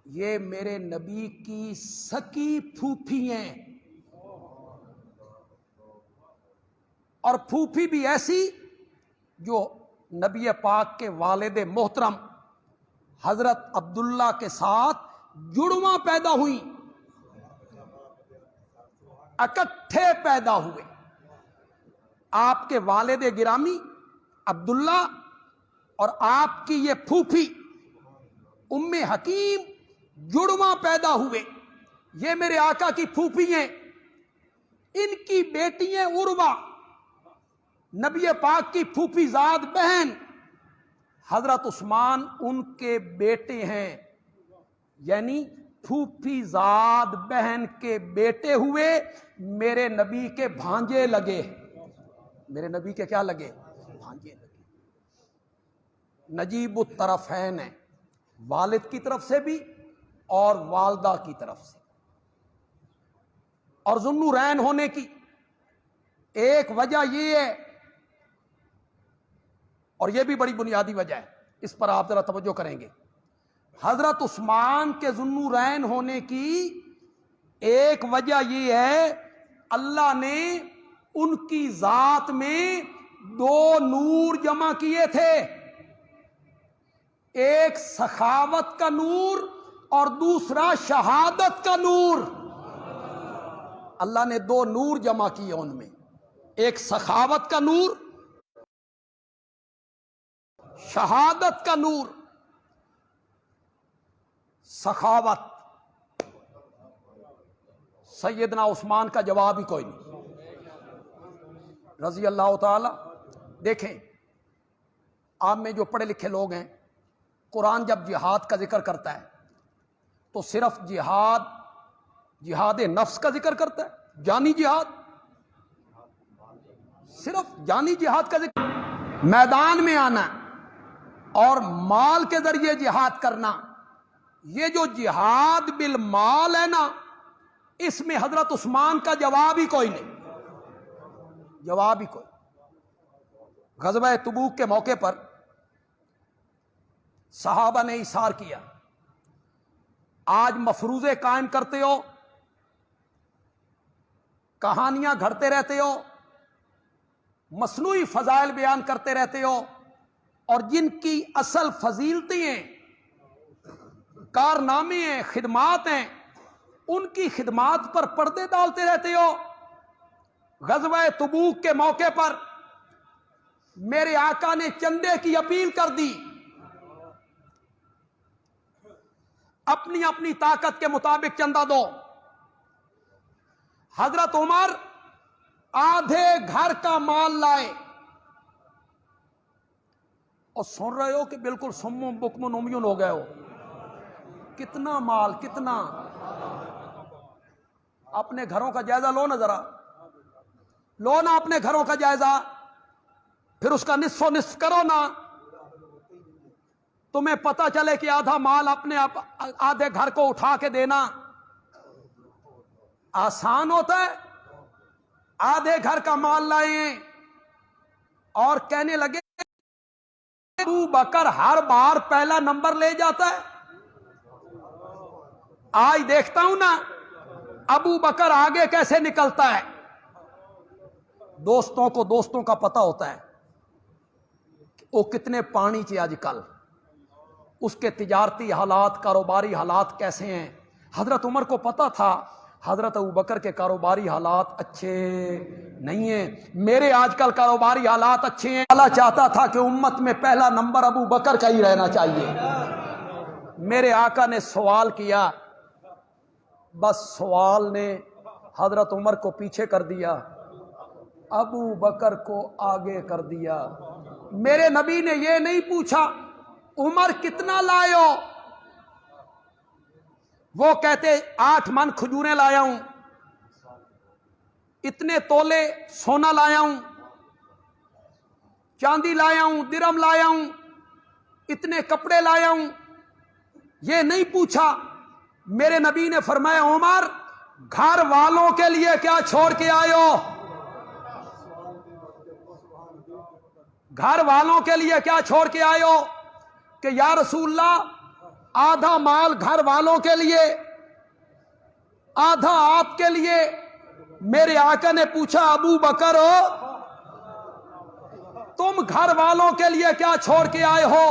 یہ میرے نبی کی سکی پھوپھی ہیں، اور پھوپھی بھی ایسی جو نبی پاک کے والد محترم حضرت عبداللہ کے ساتھ جڑواں پیدا ہوئی، اکٹھے پیدا ہوئے۔ آپ کے والد گرامی عبداللہ اور آپ کی یہ پھوپھی ام حکیم جڑواں پیدا ہوئے۔ یہ میرے آقا کی پھوپھی ہیں، ان کی بیٹی ہیں عروا، نبی پاک کی پھوپھی زاد بہن۔ حضرت عثمان ان کے بیٹے ہیں، یعنی پھوپھی زاد بہن کے بیٹے ہوئے، میرے نبی کے بھانجے لگے، میرے نبی کے کیا لگے؟ بھانجے لگے۔ نجیب الطرفین ہیں، والد کی طرف سے بھی اور والدہ کی طرف سے۔ اور ذوالنورین ہونے کی ایک وجہ یہ ہے، اور یہ بھی بڑی بنیادی وجہ ہے، اس پر آپ ذرا توجہ کریں گے۔ حضرت عثمان کے ذوالنورین ہونے کی ایک وجہ یہ ہے، اللہ نے ان کی ذات میں 2 نور جمع کیے تھے، ایک سخاوت کا نور اور دوسرا شہادت کا نور۔ اللہ نے 2 نور جمع کیے ان میں، ایک سخاوت کا نور، شہادت کا نور، سخاوت، سیدنا عثمان کا جواب ہی کوئی نہیں رضی اللہ تعالی۔ دیکھیں آپ میں جو پڑھے لکھے لوگ ہیں، قرآن جب جہاد کا ذکر کرتا ہے تو صرف جہاد نفس کا ذکر کرتا ہے، جانی جہاد، صرف جانی جہاد کا ذکر، میدان میں آنا اور مال کے ذریعے جہاد کرنا، یہ جو جہاد بالمال ہے نا، اس میں حضرت عثمان کا جواب ہی کوئی نہیں، جواب ہی کوئی۔ غزوہ تبوک کے موقع پر صحابہ نے اصرار کیا، آج مفروضے قائم کرتے ہو، کہانیاں گھڑتے رہتے ہو، مصنوعی فضائل بیان کرتے رہتے ہو، اور جن کی اصل فضیلتیں ہیں، کارنامے ہیں، خدمات ہیں، ان کی خدمات پر پردے ڈالتے رہتے ہو۔ غزوہ تبوک کے موقع پر میرے آقا نے چندے کی اپیل کر دی، اپنی اپنی طاقت کے مطابق چندہ دو۔ حضرت عمر آدھے گھر کا مال لائے، اور سن رہے ہو کہ بالکل سم بکم نمیون ہو گئے ہو، کتنا مال، کتنا۔ اپنے گھروں کا جائزہ لو نا، ذرا لو نا اپنے گھروں کا جائزہ، پھر اس کا نصف و نصف کرو نا، تمہیں پتہ چلے کہ آدھا مال اپنے آدھے گھر کو اٹھا کے دینا آسان ہوتا ہے؟ آدھے گھر کا مال لائے اور کہنے لگے ابو بکر ہر بار پہلا نمبر لے جاتا ہے۔ آج دیکھتا ہوں نا ابو بکر آگے کیسے نکلتا ہے۔ دوستوں کو دوستوں کا پتہ ہوتا ہے وہ کتنے پانی چ آج کل، اس کے تجارتی حالات، کاروباری حالات کیسے ہیں۔ حضرت عمر کو پتہ تھا حضرت ابوبکر کے کاروباری حالات اچھے نہیں ہیں، میرے آج کل کاروباری حالات اچھے ہیں۔ اللہ چاہتا تھا کہ امت میں پہلا نمبر ابو بکر کا ہی رہنا چاہیے۔ میرے آقا نے سوال کیا، بس سوال نے حضرت عمر کو پیچھے کر دیا، ابو بکر کو آگے کر دیا۔ میرے نبی نے یہ نہیں پوچھا عمر کتنا لائے ہو، وہ کہتے 8 من کھجوریں لایا ہوں، اتنے تولے سونا لایا ہوں، چاندی لایا ہوں، درم لایا ہوں، اتنے کپڑے لایا ہوں، یہ نہیں پوچھا۔ میرے نبی نے فرمایا عمر گھر والوں کے لیے کیا چھوڑ کے آئے ہو، گھر والوں کے لیے کیا چھوڑ کے آئے ہو؟ کہ یا رسول اللہ آدھا مال گھر والوں کے لیے، آدھا آپ کے لیے۔ میرے آقا نے پوچھا ابو بکر ہو تم گھر والوں کے لیے کیا چھوڑ کے آئے ہو؟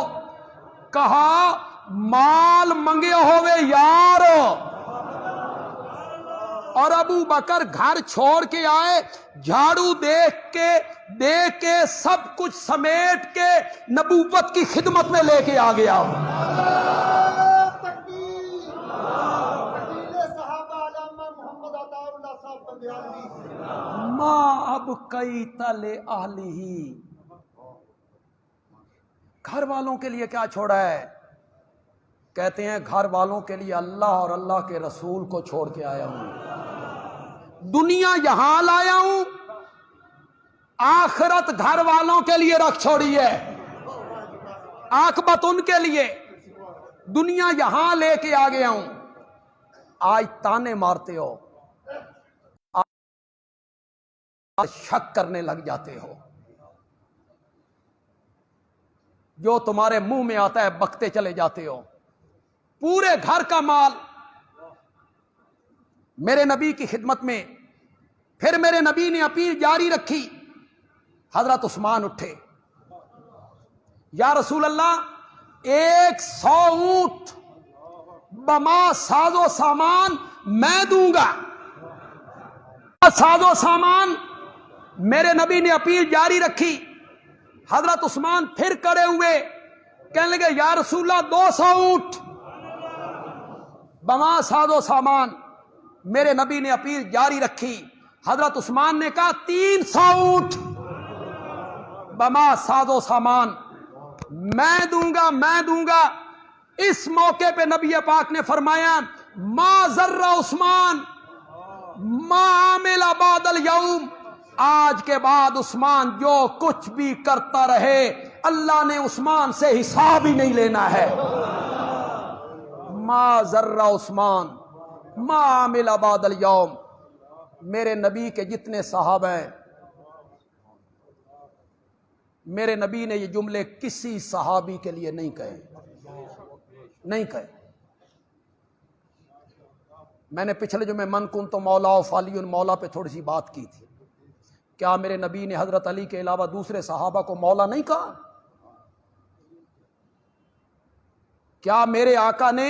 کہا مال منگے ہوئے یار۔ اور ابو بکر گھر چھوڑ کے آئے، جھاڑو دیکھ کے سب کچھ سمیٹ کے نبوت کی خدمت میں لے کے آ گیا۔ ماں اب کئی تلے اہلی، گھر والوں کے لیے کیا چھوڑا ہے؟ کہتے ہیں گھر والوں کے لیے اللہ اور اللہ کے رسول کو چھوڑ کے آیا ہوں، دنیا یہاں لایا ہوں، آخرت گھر والوں کے لیے رکھ چھوڑی ہے، عاقبت ان کے لیے، دنیا یہاں لے کے آ گیا ہوں۔ آج تانے مارتے ہو، آج شک کرنے لگ جاتے ہو، جو تمہارے منہ میں آتا ہے بکتے چلے جاتے ہو۔ پورے گھر کا مال میرے نبی کی خدمت میں، پھر میرے نبی نے اپیل جاری رکھی۔ حضرت عثمان اٹھے، یا رسول اللہ 100 اونٹ بما ساز و سامان میں دوں گا، ساز و سامان۔ میرے نبی نے اپیل جاری رکھی، حضرت عثمان پھر کڑے ہوئے، کہنے لگے یا رسول اللہ 200 اونٹ بما ساز و سامان. میرے نبی نے اپیل جاری رکھی. حضرت عثمان نے کہا 300 اونٹ بما ساز و سامان. میں دوں گا. اس موقع پہ نبی پاک نے فرمایا ما ذر عثمان ما عمل بعد اليوم. آج کے بعد عثمان جو کچھ بھی کرتا رہے اللہ نے عثمان سے حساب ہی نہیں لینا ہے. ما ذر عثمان ما عمل بعد اليوم. میرے نبی کے جتنے صحابہ ہیں، میرے نبی نے یہ جملے کسی صحابی کے لیے نہیں کہے. میں نے پچھلے جمعے من کنت مولا و فالی مولا پہ تھوڑی سی بات کی تھی. کیا میرے نبی نے حضرت علی کے علاوہ دوسرے صحابہ کو مولا نہیں کہا؟ کیا میرے آقا نے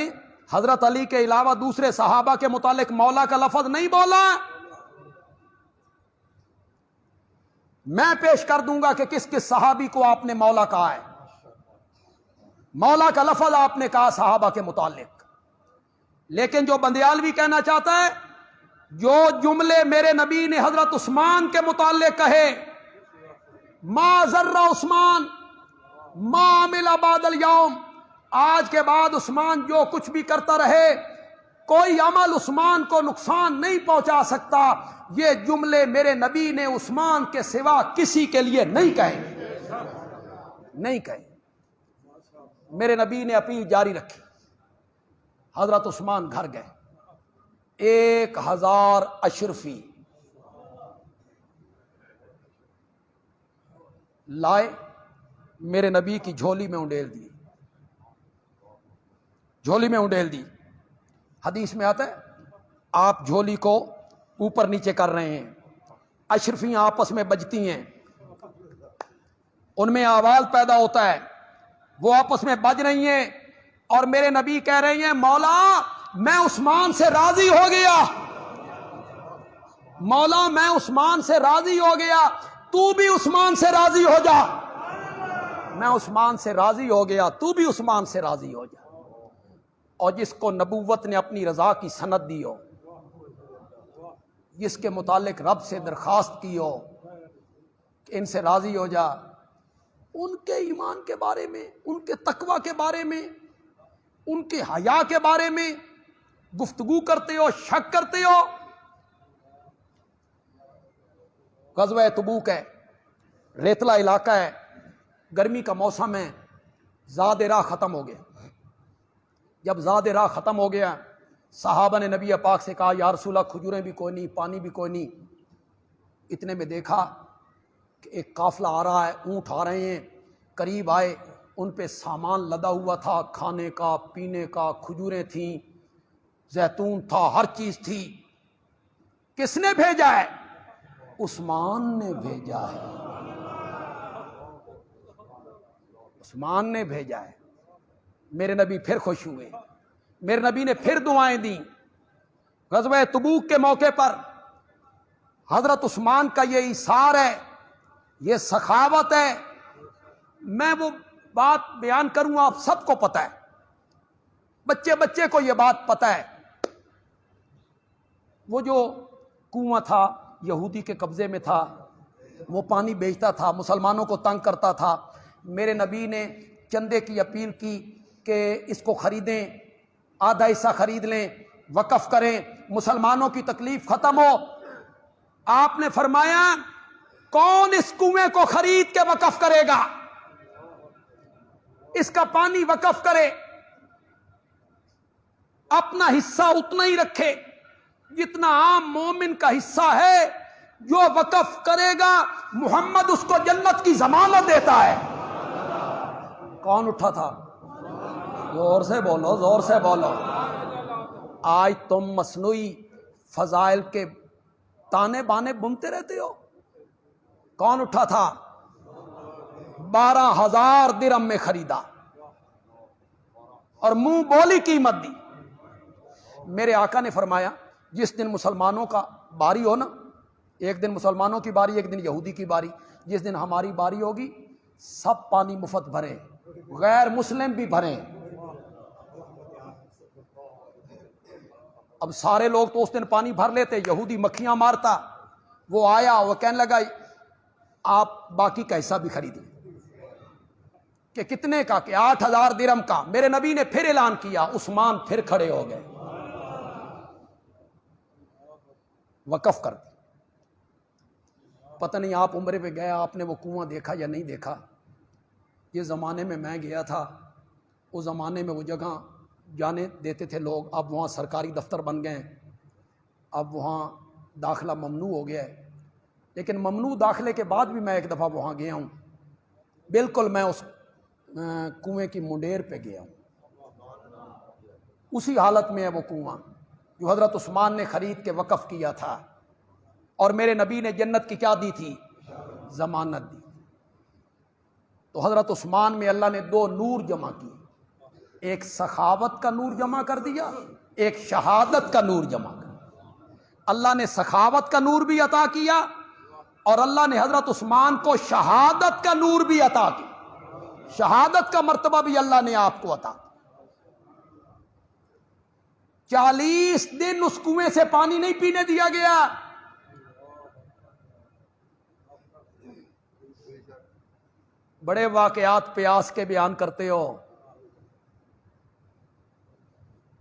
حضرت علی کے علاوہ دوسرے صحابہ کے متعلق مولا کا لفظ نہیں بولا؟ میں پیش کر دوں گا کہ کس کس صحابی کو آپ نے مولا کہا ہے. مولا کا لفظ آپ نے کہا صحابہ کے متعلق. لیکن جو بندیالوی کہنا چاہتا ہے جو جملے میرے نبی نے حضرت عثمان کے متعلق کہے ما ذر عثمان ما عمل بعد اليوم، آج کے بعد عثمان جو کچھ بھی کرتا رہے کوئی عمل عثمان کو نقصان نہیں پہنچا سکتا، یہ جملے میرے نبی نے عثمان کے سوا کسی کے لیے نہیں کہے. میرے نبی نے اپیل جاری رکھی. حضرت عثمان گھر گئے. 1000 اشرفی لائے، میرے نبی کی جھولی میں انڈیل دی. حدیث میں آتا ہے آپ جھولی کو اوپر نیچے کر رہے ہیں، اشرفیاں آپس میں بجتی ہیں، ان میں آواز پیدا ہوتا ہے، وہ آپس میں بج رہی ہیں اور میرے نبی کہہ رہے ہیں مولا میں عثمان سے راضی ہو گیا، مولا میں عثمان سے راضی ہو گیا، تو بھی عثمان سے راضی ہو جا. میں عثمان سے راضی ہو گیا، تو بھی عثمان سے راضی ہو جا. اور جس کو نبوت نے اپنی رضا کی سند دی ہو، جس کے متعلق رب سے درخواست کی ہو کہ ان سے راضی ہو جا، ان کے ایمان کے بارے میں، ان کے تقوی کے بارے میں، ان کے حیا کے بارے میں گفتگو کرتے ہو، شک کرتے ہو. غزوہ تبوک ہے، ریتلا علاقہ ہے، گرمی کا موسم ہے، زاد راہ ختم ہو گیا. جب زاد راہ ختم ہو گیا صحابہ نے نبی پاک سے کہا یا رسول اللہ کھجوریں بھی کوئی نہیں، پانی بھی کوئی نہیں. اتنے میں دیکھا کہ ایک قافلہ آ رہا ہے، اونٹ آ رہے ہیں. قریب آئے، ان پہ سامان لدا ہوا تھا، کھانے کا، پینے کا، کھجوریں تھیں، زیتون تھا، ہر چیز تھی. کس نے بھیجا ہے؟ عثمان نے بھیجا ہے. عثمان نے بھیجا ہے. میرے نبی پھر خوش ہوئے، میرے نبی نے پھر دعائیں دیں. غزوہ تبوک کے موقع پر حضرت عثمان کا یہ ایثار ہے، یہ سخاوت ہے. میں وہ بات بیان کروں، آپ سب کو پتہ ہے، بچے بچے کو یہ بات پتہ ہے. وہ جو کنواں تھا یہودی کے قبضے میں تھا، وہ پانی بیچتا تھا، مسلمانوں کو تنگ کرتا تھا. میرے نبی نے چندے کی اپیل کی کہ اس کو خریدیں، آدھا حصہ خرید لیں، وقف کریں، مسلمانوں کی تکلیف ختم ہو. آپ نے فرمایا کون اس کنویں کو خرید کے وقف کرے گا؟ اس کا پانی وقف کرے، اپنا حصہ اتنا ہی رکھے جتنا عام مومن کا حصہ ہے. جو وقف کرے گا محمد اس کو جنت کی ضمانت دیتا ہے. کون اٹھا تھا؟ زور سے بولو، زور سے بولو. آج تم مصنوعی فضائل کے تانے بانے بنتے رہتے ہو. کون اٹھا تھا؟ 12,000 درہم میں خریدا اور منہ بولی قیمت دی. میرے آقا نے فرمایا جس دن مسلمانوں کا باری ہو نا، ایک دن مسلمانوں کی باری، ایک دن یہودی کی باری، جس دن ہماری باری ہوگی سب پانی مفت بھرے، غیر مسلم بھی بھریں۔ اب سارے لوگ تو اس دن پانی بھر لیتے، یہودی مکھیاں مارتا، وہ آیا، وہ کہنے لگا آپ باقی کا حصہ بھی خریدیں۔ کہ کتنے کا؟ کہ 8,000 درہم کا۔ میرے نبی نے پھر اعلان کیا، عثمان پھر کھڑے ہو گئے، وقف کر دی۔ پتہ نہیں آپ عمرے پہ گئے، آپ نے وہ کنواں دیکھا یا نہیں دیکھا؟ یہ زمانے میں گیا تھا، اس زمانے میں وہ جگہ جانے دیتے تھے لوگ، اب وہاں سرکاری دفتر بن گئے، اب وہاں داخلہ ممنوع ہو گیا ہے۔ لیکن ممنوع داخلے کے بعد بھی میں ایک دفعہ وہاں گیا ہوں، بالکل میں اس کنویں کی منڈیر پہ گیا ہوں، اسی حالت میں ہے وہ کنواں جو حضرت عثمان نے خرید کے وقف کیا تھا، اور میرے نبی نے جنت کی کیا دی تھی؟ ضمانت دی۔ تو حضرت عثمان میں اللہ نے 2 نور جمع کیے، ایک سخاوت کا نور جمع کر دیا، ایک شہادت کا نور جمع کر دیا۔ اللہ نے سخاوت کا نور بھی عطا کیا، اور اللہ نے حضرت عثمان کو شہادت کا نور بھی عطا کیا، شہادت کا مرتبہ بھی اللہ نے آپ کو عطا کیا۔ 40 دن اس کنویں سے پانی نہیں پینے دیا گیا۔ بڑے واقعات پیاس کے بیان کرتے ہو،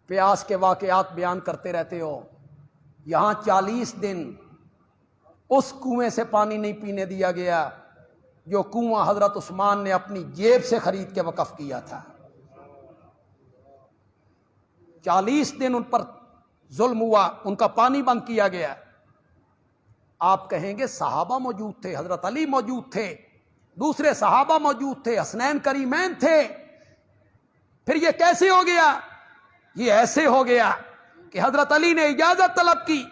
پیاس کے واقعات بیان کرتے رہتے ہو، یہاں 40 دن اس کنویں سے پانی نہیں پینے دیا گیا جو کنواں حضرت عثمان نے اپنی جیب سے خرید کے وقف کیا تھا۔ 40 دن ان پر ظلم ہوا، ان کا پانی بند کیا گیا۔ آپ کہیں گے صحابہ موجود تھے، حضرت علی موجود تھے، دوسرے صحابہ موجود تھے، حسنین کریمین تھے، پھر یہ کیسے ہو گیا؟ یہ ایسے ہو گیا کہ حضرت علی نے اجازت طلب کی،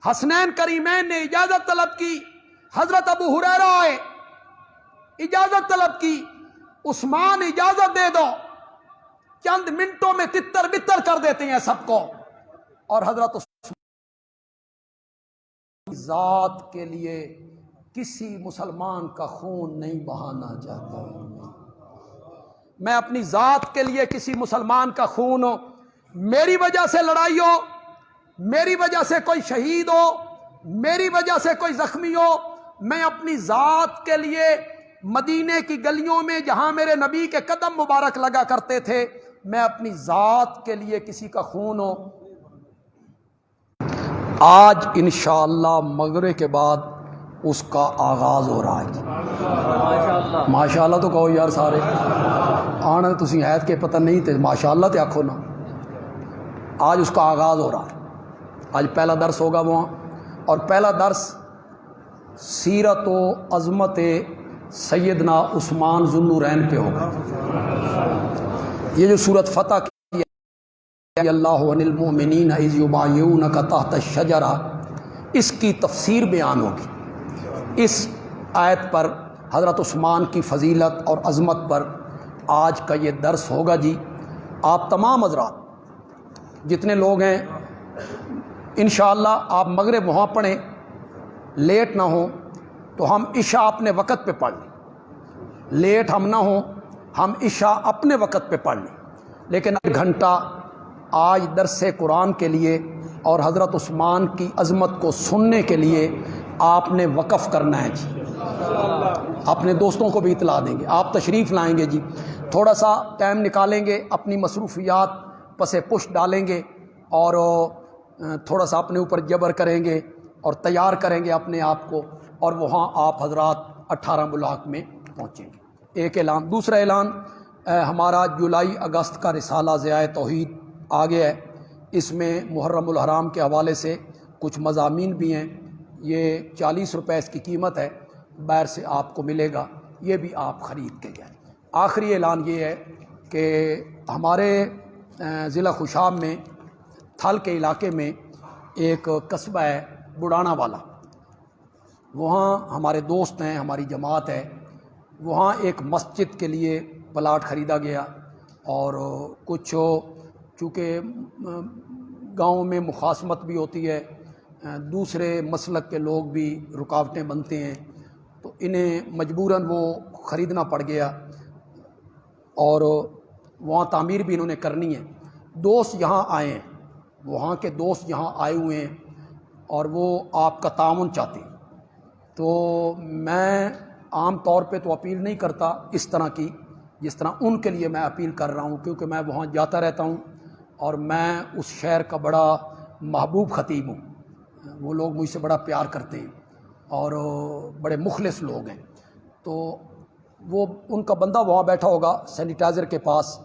حسنین کریمین نے اجازت طلب کی، حضرت ابو ہریرہ آئے، اجازت طلب کی، عثمان اجازت دے دو، چند منٹوں میں تتر بتر کر دیتے ہیں سب کو، اور حضرت عثمان ذات کے لیے کسی مسلمان کا خون نہیں بہانا چاہتا۔ میں اپنی ذات کے لیے کسی مسلمان کا خون ہو، میری وجہ سے لڑائی ہو، میری وجہ سے کوئی شہید ہو، میری وجہ سے کوئی زخمی ہو، میں اپنی ذات کے لیے مدینے کی گلیوں میں جہاں میرے نبی کے قدم مبارک لگا کرتے تھے، میں اپنی ذات کے لیے کسی کا خون ہو۔ آج انشاءاللہ مغرب کے بعد اس کا آغاز ہو رہا ہے۔ ماشاءاللہ تو کہو یار سارے آنا، تسی حید کے پتہ نہیں تھے، ماشاءاللہ تے آکھو نا۔ آج اس کا آغاز ہو رہا ہے، آج پہلا درس ہوگا وہاں، اور پہلا درس سیرت و عظمت سیدنا عثمان ذو النورین پہ ہوگا۔ یہ جو سورۃ فتح کی اللہ عن المؤمنین اذ یبایعونک تحت الشجرہ، اس کی تفسیر بیان ہوگی۔ اس آیت پر حضرت عثمان کی فضیلت اور عظمت پر آج کا یہ درس ہوگا جی۔ آپ تمام حضرات جتنے لوگ ہیں انشاءاللہ آپ مغرب وہاں پڑھیں، لیٹ نہ ہوں تو ہم عشاء اپنے وقت پہ پڑھ لیں، لیٹ ہم نہ ہوں، ہم عشاء اپنے وقت پہ پڑھ لیں، لیکن 1 گھنٹہ آج درس قرآن کے لیے اور حضرت عثمان کی عظمت کو سننے کے لیے آپ نے وقف کرنا ہے جی۔ اپنے دوستوں کو بھی اطلاع دیں گے، آپ تشریف لائیں گے جی، تھوڑا سا ٹائم نکالیں گے، اپنی مصروفیات پس پش ڈالیں گے، اور تھوڑا سا اپنے اوپر جبر کریں گے اور تیار کریں گے اپنے آپ کو، اور وہاں آپ حضرات 18 بلاک میں پہنچیں گے۔ ایک اعلان۔ دوسرا اعلان، ہمارا جولائی اگست کا رسالہ ضیاء توحید آ گیا ہے، اس میں محرم الحرام کے حوالے سے کچھ مضامین بھی ہیں، یہ 40 روپے اس کی قیمت ہے، باہر سے آپ کو ملے گا، یہ بھی آپ خرید کے جائیں۔ آخری اعلان یہ ہے کہ ہمارے ضلع خوشاب میں تھل کے علاقے میں ایک قصبہ ہے بڑانا والا، وہاں ہمارے دوست ہیں، ہماری جماعت ہے، وہاں ایک مسجد کے لیے پلاٹ خریدا گیا، اور کچھ چونکہ گاؤں میں مخاصمت بھی ہوتی ہے، دوسرے مسلک کے لوگ بھی رکاوٹیں بنتے ہیں، تو انہیں مجبوراً وہ خریدنا پڑ گیا۔ اور وہاں تعمیر بھی انہوں نے کرنی ہے. دوست یہاں آئے ہیں, وہاں کے دوست یہاں آئے ہوئے ہیں اور وہ آپ کا تعاون چاہتے ہیں. تو میں عام طور پہ تو اپیل نہیں کرتا اس طرح کی جس طرح ان کے لیے میں اپیل کر رہا ہوں, کیونکہ میں وہاں جاتا رہتا ہوں اور میں اس شہر کا بڑا محبوب خطیب ہوں. وہ لوگ مجھ سے بڑا پیار کرتے ہیں اور بڑے مخلص لوگ ہیں. تو وہ ان کا بندہ وہاں بیٹھا ہوگا سینیٹائزر کے پاس,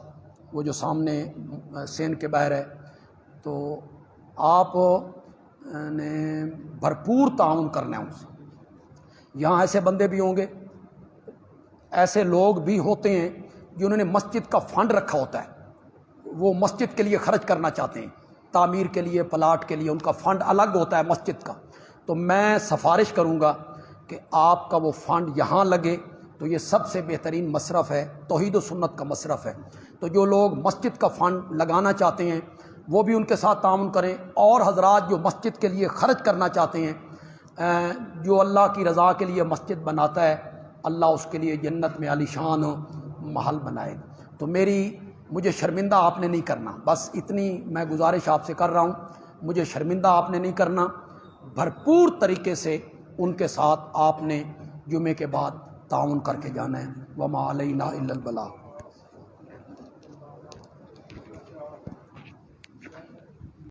وہ جو سامنے سین کے باہر ہے. تو آپ نے بھرپور تعاون کرنا ہے ان سے. یہاں ایسے بندے بھی ہوں گے, ایسے لوگ بھی ہوتے ہیں جنہوں نے مسجد کا فنڈ رکھا ہوتا ہے, وہ مسجد کے لیے خرچ کرنا چاہتے ہیں, تعمیر کے لیے, پلاٹ کے لیے, ان کا فنڈ الگ ہوتا ہے مسجد کا. تو میں سفارش کروں گا کہ آپ کا وہ فنڈ یہاں لگے, تو یہ سب سے بہترین مصرف ہے, توحید و سنت کا مصرف ہے. تو جو لوگ مسجد کا فنڈ لگانا چاہتے ہیں وہ بھی ان کے ساتھ تعاون کریں, اور حضرات جو مسجد کے لیے خرچ کرنا چاہتے ہیں, جو اللہ کی رضا کے لیے مسجد بناتا ہے, اللہ اس کے لیے جنت میں عالی شان محل بنائے. تو مجھے شرمندہ آپ نے نہیں کرنا, بس اتنی میں گزارش آپ سے کر رہا ہوں, مجھے شرمندہ آپ نے نہیں کرنا. بھرپور طریقے سے ان کے ساتھ آپ نے جمعے کے بعد تعاون کر کے جانا ہے. وما علینا الا البلاغ.